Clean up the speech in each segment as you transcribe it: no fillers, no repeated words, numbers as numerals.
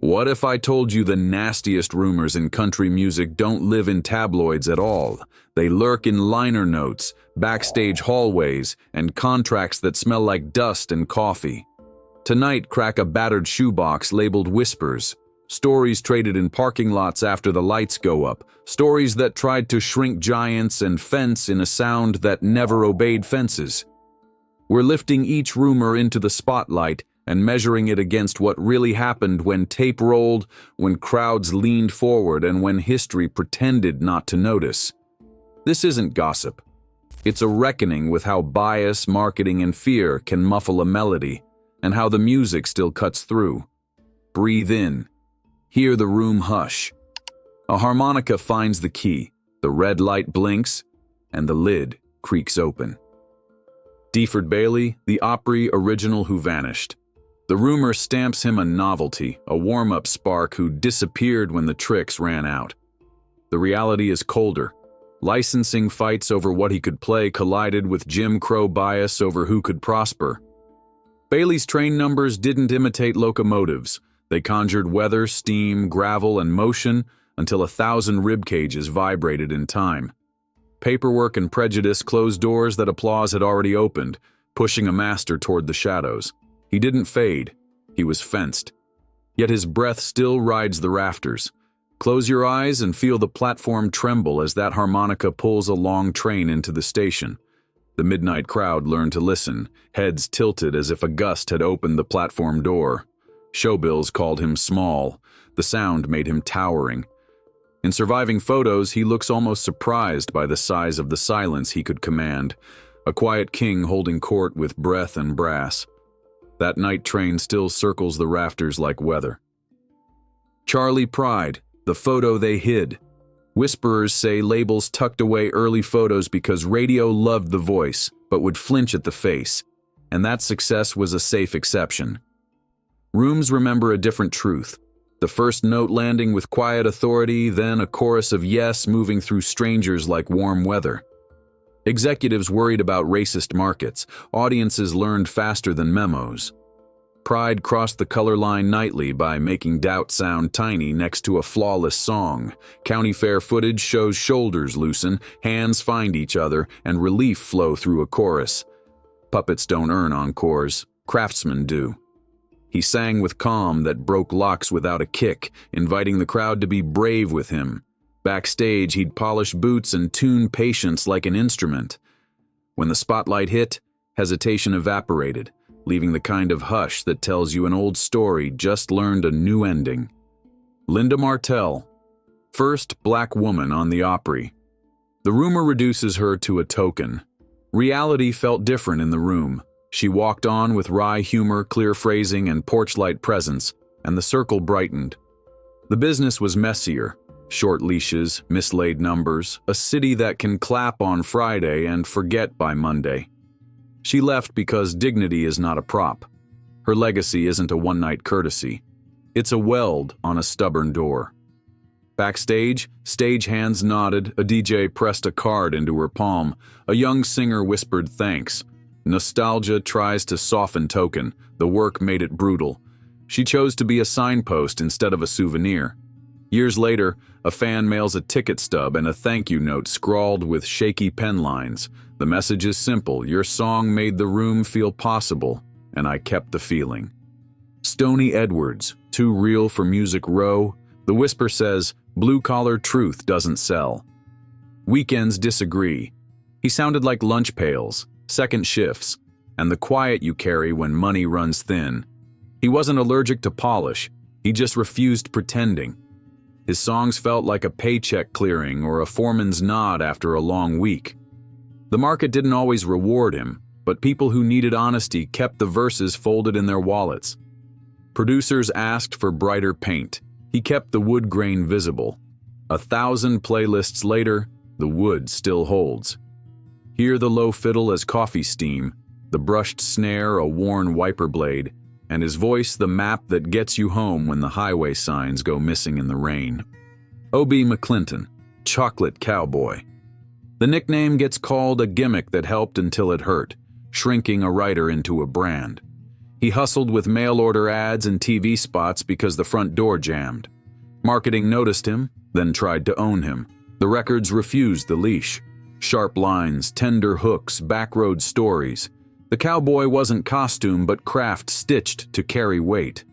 What if I told you the nastiest rumors in country music don't live in tabloids at all? They lurk in liner notes, backstage hallways, and contracts that smell like dust and coffee. Tonight, crack a battered shoebox labeled whispers. Stories traded in parking lots after the lights go up. Stories that tried to shrink giants and fence in a sound that never obeyed fences. We're lifting each rumor into the spotlight and measuring it against what really happened when tape rolled, when crowds leaned forward, and when history pretended not to notice. This isn't gossip. It's a reckoning with how bias, marketing, and fear can muffle a melody, and how the music still cuts through. Breathe in. Hear the room hush. A harmonica finds the key, the red light blinks, and the lid creaks open. Deford Bailey, the Opry original who vanished. The rumor stamps him a novelty, a warm-up spark who disappeared when the tricks ran out. The reality is colder. Licensing fights over what he could play collided with Jim Crow bias over who could prosper. Bailey's train numbers didn't imitate locomotives. They conjured weather, steam, gravel, and motion until 1,000 rib cages vibrated in time. Paperwork and prejudice closed doors that applause had already opened, pushing a master toward the shadows. He didn't fade. He was fenced. Yet his breath still rides the rafters. Close your eyes and feel the platform tremble as that harmonica pulls a long train into the station. The midnight crowd learned to listen, heads tilted as if a gust had opened the platform door. Showbills called him small. The sound made him towering. In surviving photos, he looks almost surprised by the size of the silence he could command, a quiet king holding court with breath and brass. That night train still circles the rafters like weather. Charlie Pride, the photo they hid. Whisperers say labels tucked away early photos because radio loved the voice, but would flinch at the face, and that success was a safe exception. Rooms remember a different truth. The first note landing with quiet authority, then a chorus of yes moving through strangers like warm weather. Executives worried about racist markets. Audiences learned faster than memos. Pride crossed the color line nightly by making doubt sound tiny next to a flawless song. County fair footage shows shoulders loosen, hands find each other, and relief flow through a chorus. Puppets don't earn encores. Craftsmen do. He sang with calm that broke locks without a kick, inviting the crowd to be brave with him. Backstage, he'd polish boots and tune patience like an instrument. When the spotlight hit, hesitation evaporated, leaving the kind of hush that tells you an old story just learned a new ending. Linda Martell, first black woman on the Opry. The rumor reduces her to a token. Reality felt different in the room. She walked on with wry humor, clear phrasing, and porch-light presence, and the circle brightened. The business was messier. Short leashes, mislaid numbers, a city that can clap on Friday and forget by Monday. She left because dignity is not a prop. Her legacy isn't a one-night courtesy. It's a weld on a stubborn door. Backstage, stagehands nodded, a DJ pressed a card into her palm, a young singer whispered thanks. Nostalgia tries to soften token, the work made it brutal. She chose to be a signpost instead of a souvenir. Years later, a fan mails a ticket stub and a thank you note scrawled with shaky pen lines. The message is simple: your song made the room feel possible, and I kept the feeling. Stoney Edwards, too real for Music Row. The whisper says, blue-collar truth doesn't sell. Weekends disagree. He sounded like lunch pails, second shifts, and the quiet you carry when money runs thin. He wasn't allergic to polish. He just refused pretending. His songs felt like a paycheck clearing or a foreman's nod after a long week. The market didn't always reward him, but people who needed honesty kept the verses folded in their wallets. Producers asked for brighter paint. He kept the wood grain visible. 1,000 playlists later, the wood still holds. Hear the low fiddle as coffee steam, the brushed snare a worn wiper blade, and his voice the map that gets you home when the highway signs go missing in the rain. O.B. McClinton, Chocolate Cowboy. The nickname gets called a gimmick that helped until it hurt, shrinking a writer into a brand. He hustled with mail-order ads and TV spots because the front door jammed. Marketing noticed him, then tried to own him. The records refused the leash. Sharp lines, tender hooks, backroad stories. The cowboy wasn't costume but craft stitched to carry weight.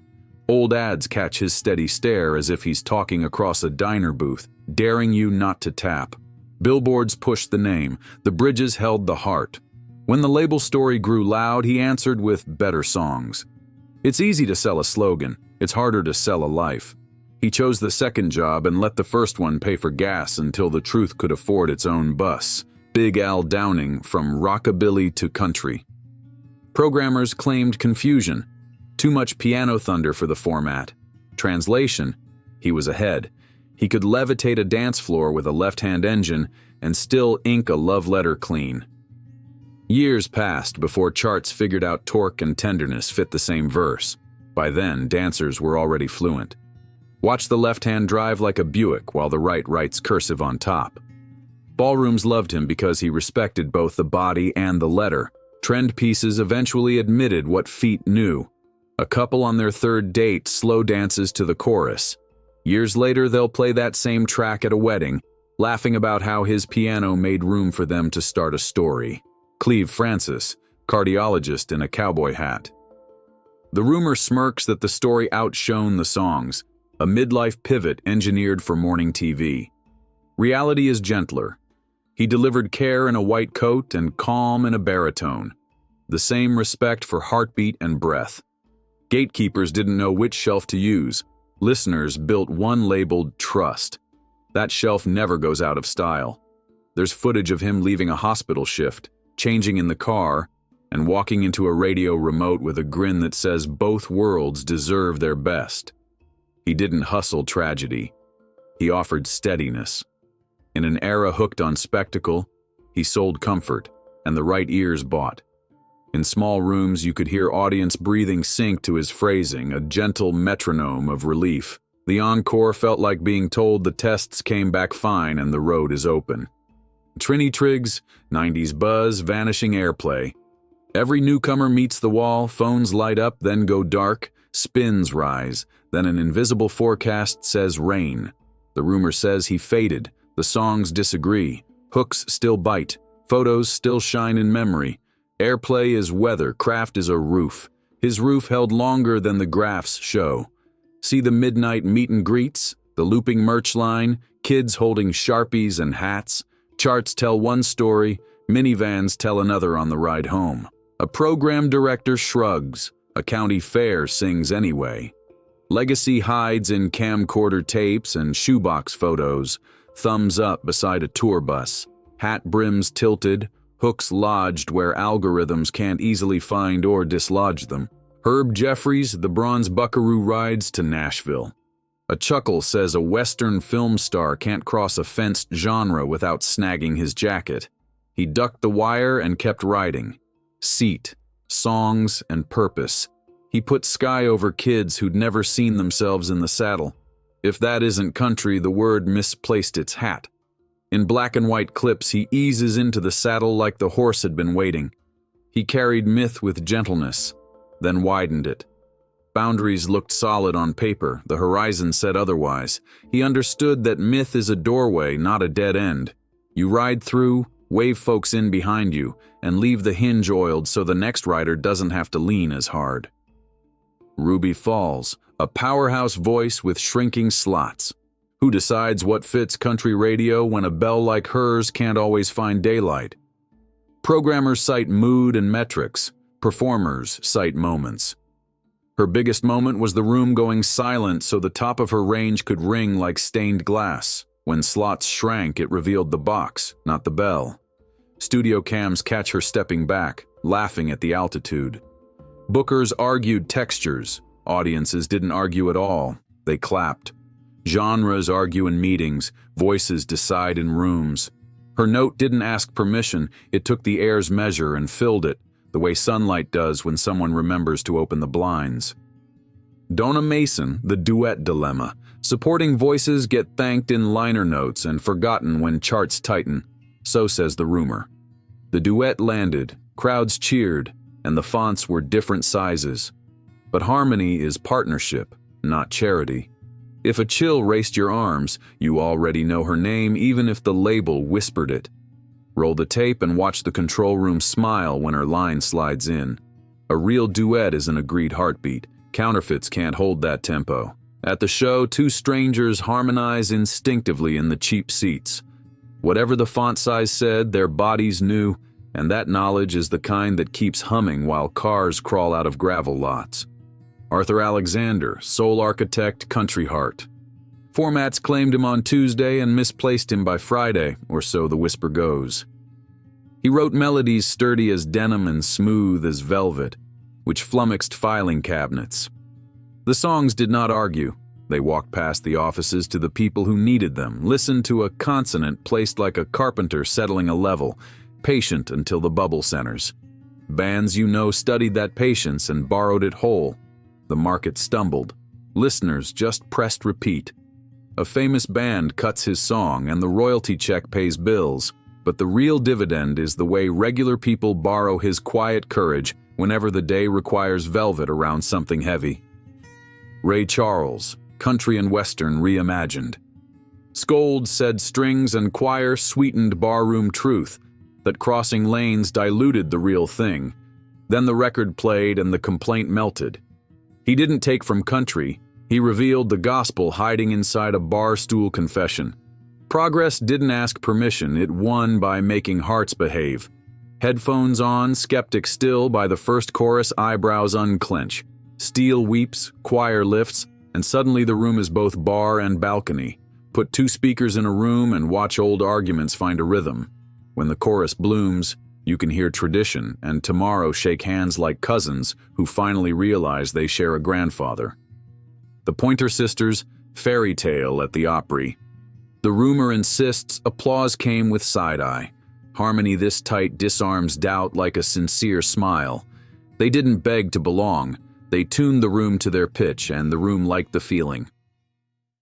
Old ads catch his steady stare as if he's talking across a diner booth, daring you not to tap. Billboards pushed the name. The bridges held the heart. When the label story grew loud, he answered with better songs. It's easy to sell a slogan. It's harder to sell a life. He chose the second job and let the first one pay for gas until the truth could afford its own bus. Big Al Downing, from rockabilly to country. Programmers claimed confusion. Too much piano thunder for the format. Translation: he was ahead. He could levitate a dance floor with a left-hand engine and still ink a love letter clean. Years passed before charts figured out torque and tenderness fit the same verse. By then, dancers were already fluent. Watch the left hand drive like a Buick while the right writes cursive on top. Ballrooms loved him because he respected both the body and the letter. Trend pieces eventually admitted what feet knew. A couple on their third date slow dances to the chorus. Years later, they'll play that same track at a wedding, laughing about how his piano made room for them to start a story. Cleve Francis, cardiologist in a cowboy hat. The rumor smirks that the story outshone the songs, a midlife pivot engineered for morning TV. Reality is gentler. He delivered care in a white coat and calm in a baritone. The same respect for heartbeat and breath. Gatekeepers didn't know which shelf to use. Listeners built one labeled trust. That shelf never goes out of style. There's footage of him leaving a hospital shift, changing in the car, and walking into a radio remote with a grin that says both worlds deserve their best. He didn't hustle tragedy. He offered steadiness. In an era hooked on spectacle, he sold comfort, and the right ears bought. In small rooms, you could hear audience breathing sync to his phrasing, a gentle metronome of relief. The encore felt like being told the tests came back fine and the road is open. Trini Triggs, 90s buzz, vanishing airplay. Every newcomer meets the wall, phones light up, then go dark, spins rise, then an invisible forecast says rain. The rumor says he faded, the songs disagree, hooks still bite, photos still shine in memory. Airplay is weather, craft is a roof. His roof held longer than the graphs show. See the midnight meet and greets, the looping merch line, kids holding Sharpies and hats. Charts tell one story, minivans tell another on the ride home. A program director shrugs, a county fair sings anyway. Legacy hides in camcorder tapes and shoebox photos, thumbs up beside a tour bus, hat brims tilted, hooks lodged where algorithms can't easily find or dislodge them. Herb Jeffries, the bronze buckaroo, rides to Nashville. A chuckle says a Western film star can't cross a fenced genre without snagging his jacket. He ducked the wire and kept riding. Seat, songs, and purpose. He put sky over kids who'd never seen themselves in the saddle. If that isn't country, the word misplaced its hat. In black and white clips, he eases into the saddle like the horse had been waiting. He carried myth with gentleness, then widened it. Boundaries looked solid on paper, the horizon said otherwise. He understood that myth is a doorway, not a dead end. You ride through, wave folks in behind you, and leave the hinge oiled so the next rider doesn't have to lean as hard. Ruby Falls, a powerhouse voice with shrinking slots. Who decides what fits country radio when a bell like hers can't always find daylight? Programmers cite mood and metrics. Performers cite moments. Her biggest moment was the room going silent so the top of her range could ring like stained glass. When slots shrank, it revealed the box, not the bell. Studio cams catch her stepping back, laughing at the altitude. Bookers argued textures. Audiences didn't argue at all. They clapped. Genres argue in meetings. Voices decide in rooms. Her note didn't ask permission. It took the air's measure and filled it, the way sunlight does when someone remembers to open the blinds. Donna Mason, the duet dilemma. Supporting voices get thanked in liner notes and forgotten when charts tighten. So says the rumor. The duet landed. Crowds cheered. and the fonts were different sizes. But harmony is partnership, not charity. If a chill raced your arms, you already know her name even if the label whispered it. Roll the tape and watch the control room smile when her line slides in. A real duet is an agreed heartbeat. Counterfeits can't hold that tempo. At the show, two strangers harmonize instinctively in the cheap seats. Whatever the font size said, their bodies knew, and that knowledge is the kind that keeps humming while cars crawl out of gravel lots. Arthur Alexander, soul architect, country heart. Formats claimed him on Tuesday and misplaced him by Friday, or so the whisper goes. He wrote melodies sturdy as denim and smooth as velvet, which flummoxed filing cabinets. The songs did not argue. They walked past the offices to the people who needed them, listened to a consonant placed like a carpenter settling a level, patient until the bubble centers. Bands you know studied that patience and borrowed it whole. The market stumbled. Listeners just pressed repeat. A famous band cuts his song and the royalty check pays bills, but the real dividend is the way regular people borrow his quiet courage whenever the day requires velvet around something heavy. Ray Charles, country and western reimagined. Scold said strings and choir sweetened barroom truth, that crossing lanes diluted the real thing. Then the record played and the complaint melted. He didn't take from country, he revealed the gospel hiding inside a bar stool confession. Progress didn't ask permission, it won by making hearts behave. Headphones on, skeptic still by the first chorus, eyebrows unclench. Steel weeps, choir lifts, and suddenly the room is both bar and balcony. Put two speakers in a room and watch old arguments find a rhythm. When the chorus blooms, you can hear tradition and tomorrow shake hands like cousins who finally realize they share a grandfather. The Pointer Sisters, fairy tale at the Opry. The rumor insists applause came with side-eye. Harmony this tight disarms doubt like a sincere smile. They didn't beg to belong. They tuned the room to their pitch and the room liked the feeling.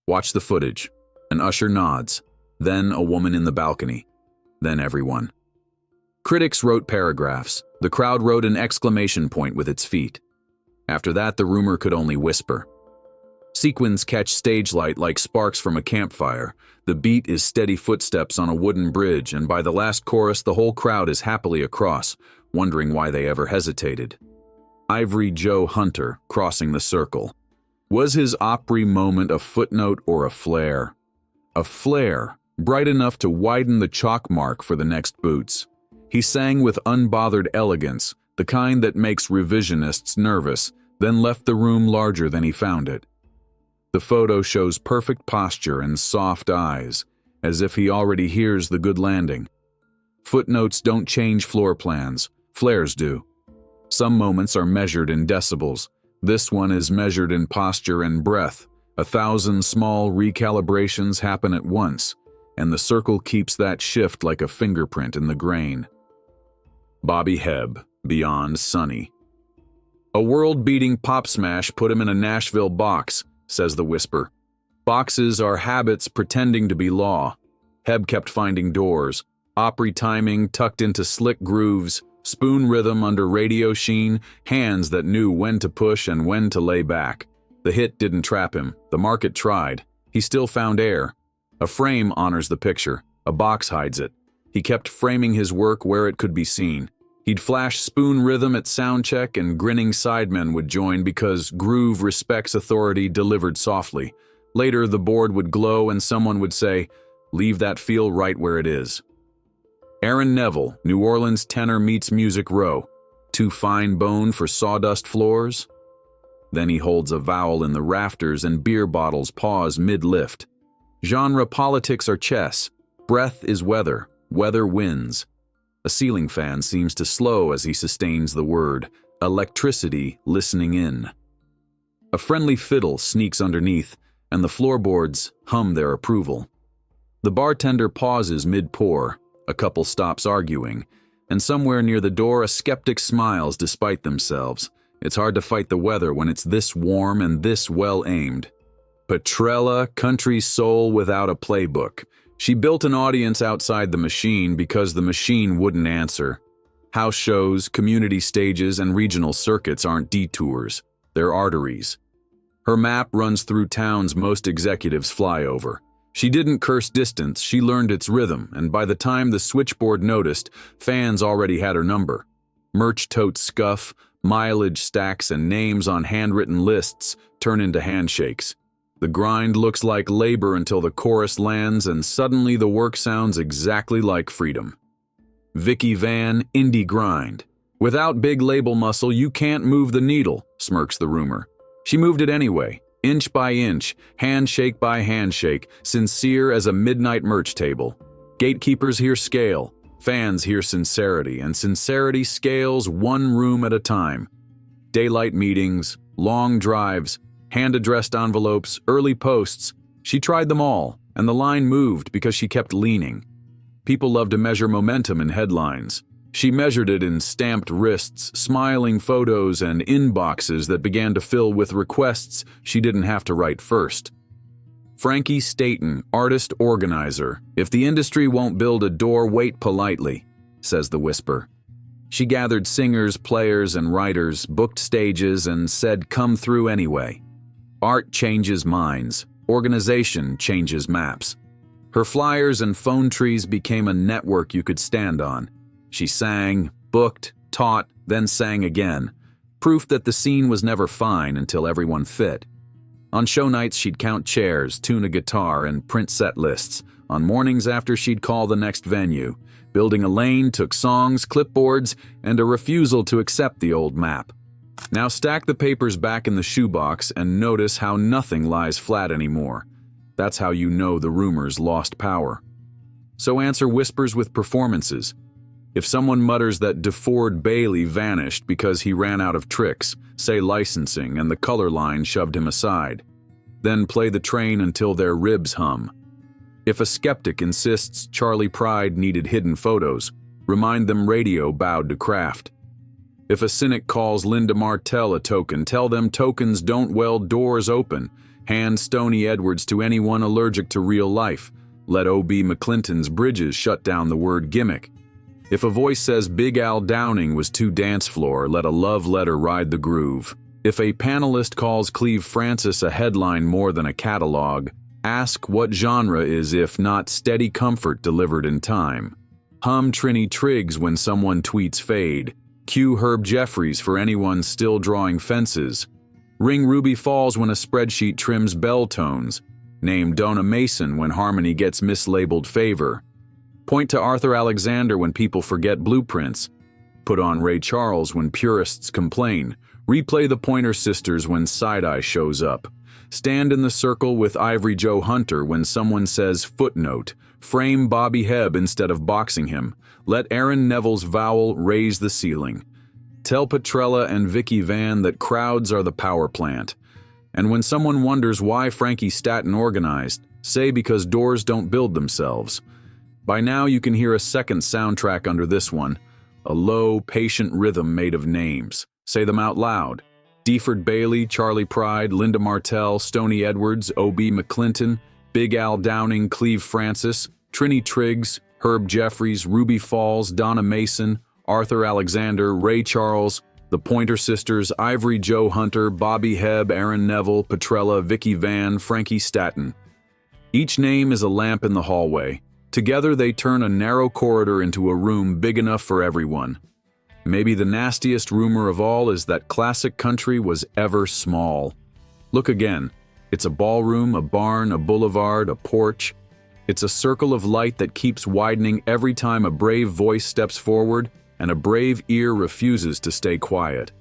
Watch the footage. An usher nods. Then a woman in the balcony. Then everyone. Critics wrote paragraphs. The crowd wrote an exclamation point with its feet. After that, the rumor could only whisper. Sequins catch stage light like sparks from a campfire. The beat is steady footsteps on a wooden bridge, and by the last chorus, the whole crowd is happily across, wondering why they ever hesitated. Ivory Joe Hunter, crossing the circle. Was his Opry moment a footnote or a flare? A flare, bright enough to widen the chalk mark for the next boots. He sang with unbothered elegance, the kind that makes revisionists nervous, then left the room larger than he found it. The photo shows perfect posture and soft eyes, as if he already hears the good landing. Footnotes don't change floor plans, flares do. Some moments are measured in decibels. This one is measured in posture and breath. 1,000 small recalibrations happen at once, and the circle keeps that shift like a fingerprint in the grain. Bobby Hebb, Beyond Sunny. A world-beating pop smash put him in a Nashville box, says the whisper. Boxes are habits pretending to be law. Hebb kept finding doors, Opry timing tucked into slick grooves, spoon rhythm under radio sheen, hands that knew when to push and when to lay back. The hit didn't trap him. The market tried. He still found air. A frame honors the picture. A box hides it. He kept framing his work where it could be seen. He'd flash spoon rhythm at soundcheck and grinning sidemen would join because groove respects authority delivered softly. Later, the board would glow and someone would say, "Leave that feel right where it is." Aaron Neville, New Orleans tenor meets Music Row. Too fine bone for sawdust floors? Then he holds a vowel in the rafters and beer bottles pause mid-lift. Genre politics are chess. Breath is weather. Weather wins. A ceiling fan seems to slow as he sustains the word. Electricity listening in. A friendly fiddle sneaks underneath, and the floorboards hum their approval. The bartender pauses mid-pour. A couple stops arguing, and somewhere near the door a skeptic smiles despite themselves. It's hard to fight the weather when it's this warm and this well-aimed. Petrella, country soul without a playbook. She built an audience outside the machine because the machine wouldn't answer. House shows, community stages, and regional circuits aren't detours, they're arteries. Her map runs through towns most executives fly over. She didn't curse distance, she learned its rhythm, and by the time the switchboard noticed, fans already had her number. Merch totes scuff, mileage stacks, and names on handwritten lists turn into handshakes. The grind looks like labor until the chorus lands, and suddenly the work sounds exactly like freedom. Vicky Van, indie grind. Without big label muscle, you can't move the needle, smirks the rumor. She moved it anyway, inch by inch, handshake by handshake, sincere as a midnight merch table. Gatekeepers hear scale, fans hear sincerity, and sincerity scales one room at a time. Daylight meetings, long drives, hand-addressed envelopes, early posts. She tried them all, and the line moved because she kept leaning. People love to measure momentum in headlines. She measured it in stamped wrists, smiling photos, and inboxes that began to fill with requests she didn't have to write first. Frankie Staten, artist organizer. If the industry won't build a door, wait politely, says the whisper. She gathered singers, players, and writers, booked stages, and said come through anyway. Art changes minds. Organization changes maps. Her flyers and phone trees became a network you could stand on. She sang, booked, taught, then sang again. Proof that the scene was never fine until everyone fit. On show nights, she'd count chairs, tune a guitar, and print set lists. On mornings after, she'd call the next venue. Building a lane took songs, clipboards, and a refusal to accept the old map. Now stack the papers back in the shoebox and notice how nothing lies flat anymore. That's how you know the rumors lost power. So answer whispers with performances. If someone mutters that DeFord Bailey vanished because he ran out of tricks, say licensing and the color line shoved him aside. Then play the train until their ribs hum. If a skeptic insists Charlie Pride needed hidden photos, remind them radio bowed to craft. If a cynic calls Linda Martell a token, tell them tokens don't weld doors open. Hand Stoney Edwards to anyone allergic to real life. Let O.B. McClinton's bridges shut down the word gimmick. If a voice says Big Al Downing was too dance floor, let a love letter ride the groove. If a panelist calls Cleve Francis a headline more than a catalog, ask what genre is if not steady comfort delivered in time. Hum Trini Triggs when someone tweets fade. Cue Herb Jeffries for anyone still drawing fences. Ring Ruby Falls when a spreadsheet trims bell tones. Name Donna Mason when harmony gets mislabeled favor. Point to Arthur Alexander when people forget blueprints. Put on Ray Charles when purists complain. Replay the Pointer Sisters when side-eye shows up. Stand in the circle with Ivory Joe Hunter when someone says footnote. Frame Bobby Hebb instead of boxing him. Let Aaron Neville's vowel raise the ceiling. Tell Petrella and Vicky Van that crowds are the power plant. And when someone wonders why Frankie Staten organized, say because doors don't build themselves. By now you can hear a second soundtrack under this one, a low, patient rhythm made of names. Say them out loud. DeFord Bailey, Charlie Pride, Linda Martell, Stoney Edwards, O.B. McClinton, Big Al Downing, Cleve Francis, Trini Triggs, Herb Jeffries, Ruby Falls, Donna Mason, Arthur Alexander, Ray Charles, the Pointer Sisters, Ivory Joe Hunter, Bobby Hebb, Aaron Neville, Petrella, Vicky Van, Frankie Staten. Each name is a lamp in the hallway. Together they turn a narrow corridor into a room big enough for everyone. Maybe the nastiest rumor of all is that classic country was ever small. Look again. It's a ballroom, a barn, a boulevard, a porch. It's a circle of light that keeps widening every time a brave voice steps forward and a brave ear refuses to stay quiet.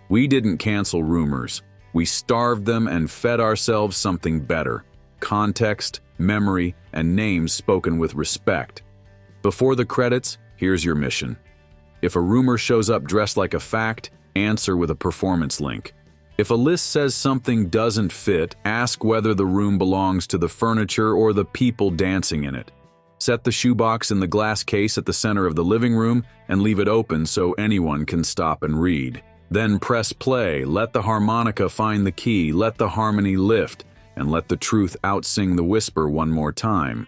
We didn't cancel rumors. We starved them and fed ourselves something better. Context, memory, and names spoken with respect. Before the credits, here's your mission. If a rumor shows up dressed like a fact, answer with a performance link. If a list says something doesn't fit, ask whether the room belongs to the furniture or the people dancing in it. Set the shoebox in the glass case at the center of the living room and leave it open so anyone can stop and read. Then press play, let the harmonica find the key, let the harmony lift, and let the truth outsing the whisper one more time.